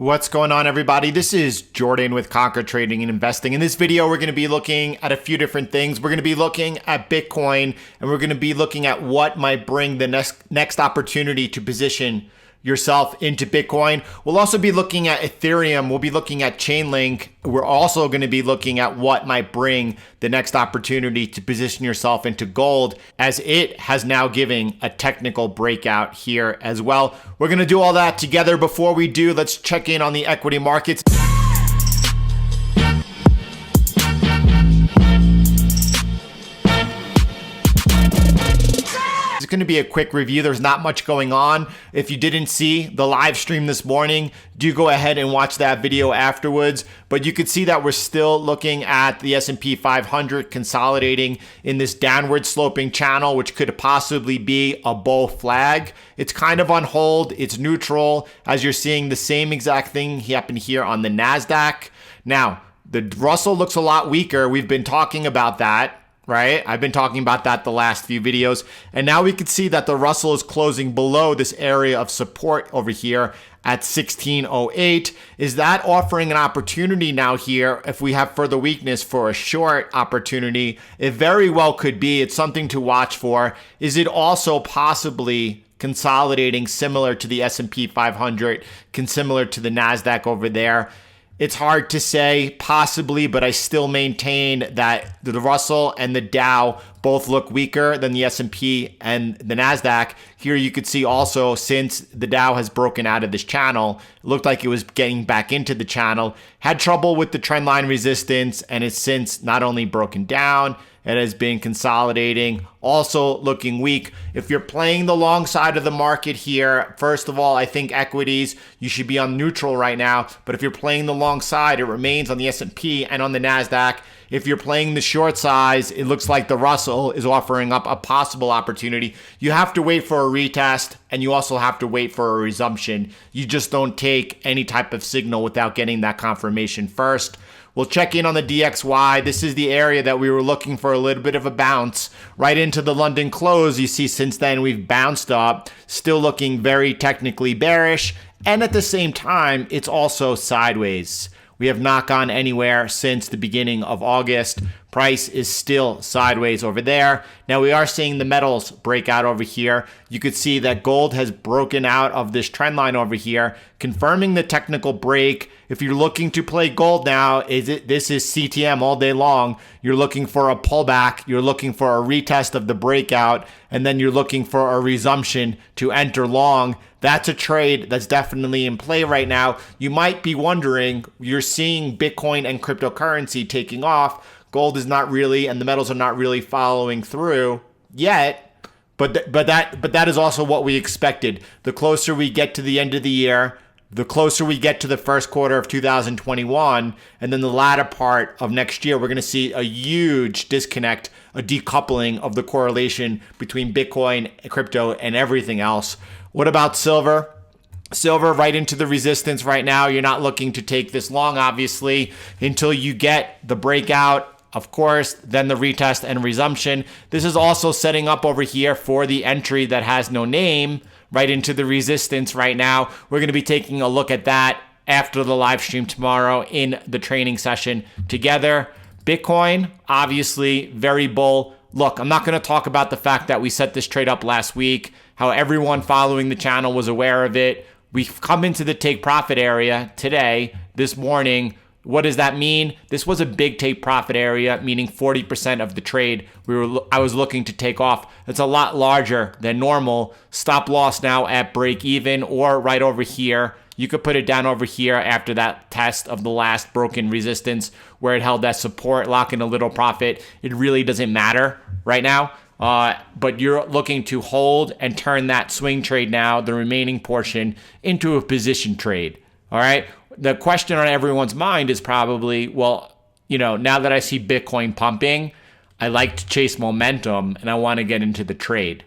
What's going on, everybody? This is Jordan with Conquer Trading and Investing. In this video, we're going to be looking at a few different things. We're going to be looking at Bitcoin, and we're going to be looking at what might bring the next opportunity to position yourself into Bitcoin. We'll also be looking at Ethereum. We'll be looking at Chainlink. We're also going to be looking at what might bring the next opportunity to position yourself into gold, as it has now given a technical breakout here as well. We're going to do all that together. Before we do, let's check in on the equity markets. It's going to be a quick review. There's not much going on. If you didn't see the live stream this morning, do go ahead and watch that video afterwards. But you could see that we're still looking at the S&P 500 consolidating in this downward sloping channel, which could possibly be a bull flag. It's kind of on hold. It's neutral, as you're seeing the same exact thing happen here on the NASDAQ. Now, the Russell looks a lot weaker. We've been talking about that. Right? I've been talking about that the last few videos. And now we can see that the Russell is closing below this area of support over here at 1608. Is that offering an opportunity now here if we have further weakness for a short opportunity? It very well could be. It's something to watch for. Is it also possibly consolidating similar to the S&P 500, similar to the NASDAQ over there? It's hard to say, possibly, but I still maintain that the Russell and the Dow both look weaker than the S&P and the NASDAQ. Here you could see also, since the Dow has broken out of this channel, it looked like it was getting back into the channel, had trouble with the trendline resistance, and it's since not only broken down, it has been consolidating, also looking weak. If you're playing the long side of the market here, first of all, I think equities, you should be on neutral right now. But if you're playing the long side, it remains on the S&P and on the NASDAQ. If you're playing the short size, it looks like the Russell is offering up a possible opportunity. You have to wait for a retest, and you also have to wait for a resumption. You just don't take any type of signal without getting that confirmation first. We'll check in on the DXY. This is the area that we were looking for a little bit of a bounce right into the London close. You see since then we've bounced up, still looking very technically bearish. And at the same time, it's also sideways. We have not gone anywhere since the beginning of August. Price is still sideways over there. Now we are seeing the metals break out over here. You could see that gold has broken out of this trend line over here, confirming the technical break. If you're looking to play gold now, this is CTM all day long. You're looking for a pullback. You're looking for a retest of the breakout, and then you're looking for a resumption to enter long. That's a trade that's definitely in play right now. You might be wondering, you're seeing Bitcoin and cryptocurrency taking off. Gold is not really, and the metals are not really following through yet. But that is also what we expected. The closer we get to the end of the year, the closer we get to the first quarter of 2021, and then the latter part of next year, we're going to see a huge disconnect, a decoupling of the correlation between Bitcoin, crypto, and everything else. What about silver? Silver right into the resistance right now. You're not looking to take this long, obviously, until you get the breakout. Of course, then the retest and resumption. This is also setting up over here for the entry that has no name right into the resistance right now. We're going to be taking a look at that after the live stream tomorrow in the training session together. Bitcoin, obviously very bull. Look, I'm not going to talk about the fact that we set this trade up last week, how everyone following the channel was aware of it. We've come into the take profit area today, this morning. What does that mean? This was a big take profit area, meaning 40% of the trade I was looking to take off. It's a lot larger than normal. Stop loss now at break even or right over here. You could put it down over here after that test of the last broken resistance where it held that support, lock in a little profit. It really doesn't matter right now. But you're looking to hold and turn that swing trade now, the remaining portion, into a position trade. All right. The question on everyone's mind is probably, well, now that I see Bitcoin pumping, I like to chase momentum and I want to get into the trade,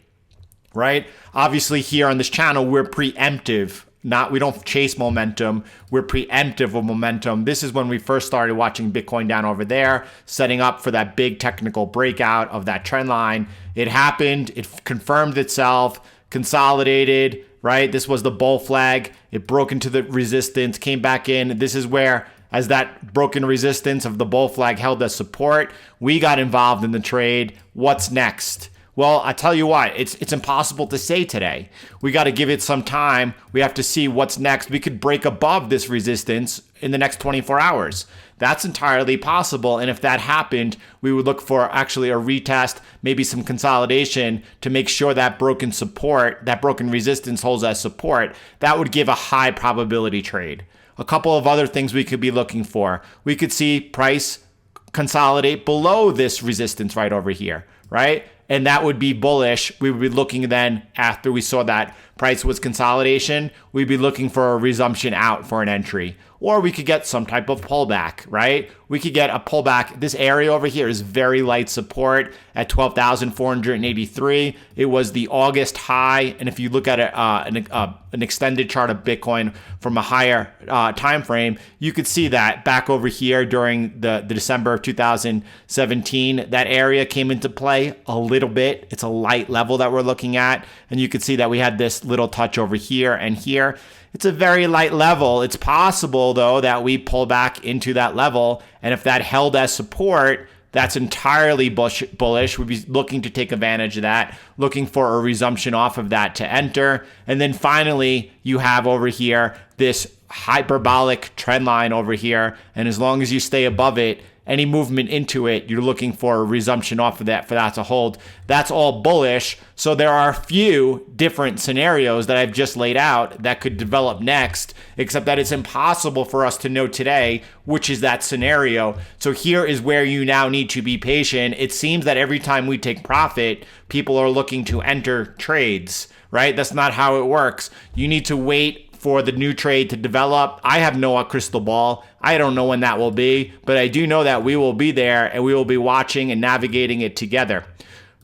right? Obviously here on this channel, we're preemptive. We don't chase momentum. We're preemptive of momentum. This is when we first started watching Bitcoin down over there, setting up for that big technical breakout of that trend line. It happened. It confirmed itself, consolidated, right? This was the bull flag. It broke into the resistance, came back in. This is where, as that broken resistance of the bull flag held as support, we got involved in the trade. What's next? Well, I tell you what, it's impossible to say today. We got to give it some time. We have to see what's next. We could break above this resistance in the next 24 hours. That's entirely possible. And if that happened, we would look for actually a retest, maybe some consolidation to make sure that broken support, that broken resistance holds as support. That would give a high probability trade. A couple of other things we could be looking for. We could see price consolidate below this resistance right over here, right? And that would be bullish. We would be looking then, after we saw that price was consolidation, we'd be looking for a resumption out for an entry. Or we could get some type of pullback, right? We could get a pullback. This area over here is very light support at 12,483. It was the August high. And if you look at an extended chart of Bitcoin from a higher time frame, you could see that back over here during the December of 2017, that area came into play a little bit. It's a light level that we're looking at. And you could see that we had this little touch over here and here. It's a very light level. It's possible, though, that we pull back into that level. And if that held as support, that's entirely bullish. We'd be looking to take advantage of that, looking for a resumption off of that to enter. And then finally, you have over here this hyperbolic trend line over here. And as long as you stay above it, any movement into it, you're looking for a resumption off of that for that to hold. That's all bullish. So there are a few different scenarios that I've just laid out that could develop next, except that it's impossible for us to know today which is that scenario. So here is where you now need to be patient. It seems that every time we take profit, people are looking to enter trades, right? That's not how it works. You need to wait for the new trade to develop. I have no crystal ball. I don't know when that will be, but I do know that we will be there and we will be watching and navigating it together.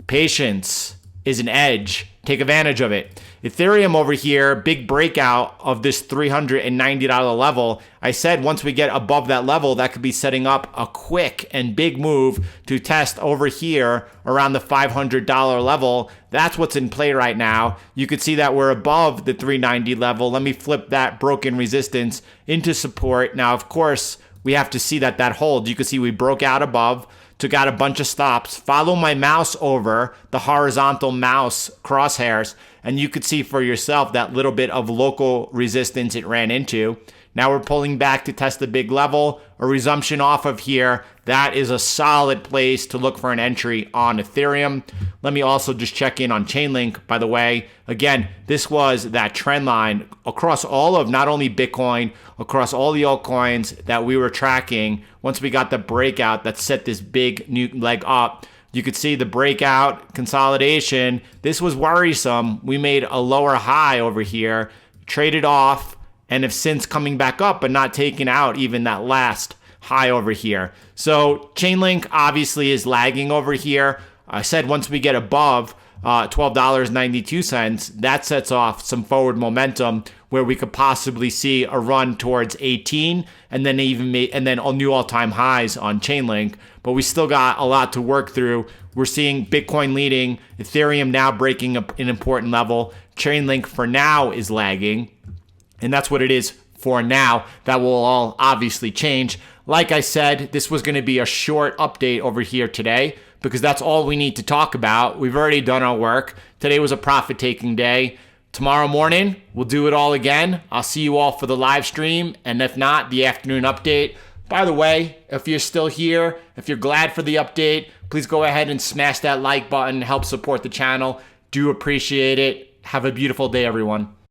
Patience is an edge. Take advantage of it. Ethereum over here, big breakout of this $390 level. I said once we get above that level, that could be setting up a quick and big move to test over here around the $500 level. That's what's in play right now. You could see that we're above the 390 level. Let me flip that broken resistance into support. Now, of course, we have to see that holds. You can see we broke out above, took out a bunch of stops. Follow my mouse over the horizontal mouse crosshairs, and you could see for yourself that little bit of local resistance it ran into. Now we're pulling back to test the big level, a resumption off of here. That is a solid place to look for an entry on Ethereum. Let me also just check in on Chainlink, by the way. Again, this was that trend line across all of not only Bitcoin, across all the altcoins that we were tracking. Once we got the breakout that set this big new leg up, you could see the breakout consolidation. This was worrisome. We made a lower high over here, traded off, and have since coming back up, but not taking out even that last high over here. So Chainlink obviously is lagging over here. I said once we get above $12.92, that sets off some forward momentum where we could possibly see a run towards 18 and then new all-time highs on Chainlink. But we still got a lot to work through. We're seeing Bitcoin leading, Ethereum now breaking an important level. Chainlink for now is lagging. And that's what it is for now. That will all obviously change. Like I said, this was going to be a short update over here today because that's all we need to talk about. We've already done our work. Today was a profit-taking day. Tomorrow morning, we'll do it all again. I'll see you all for the live stream, and if not, the afternoon update. By the way, if you're still here, if you're glad for the update, please go ahead and smash that like button. Help support the channel. Do appreciate it. Have a beautiful day, everyone.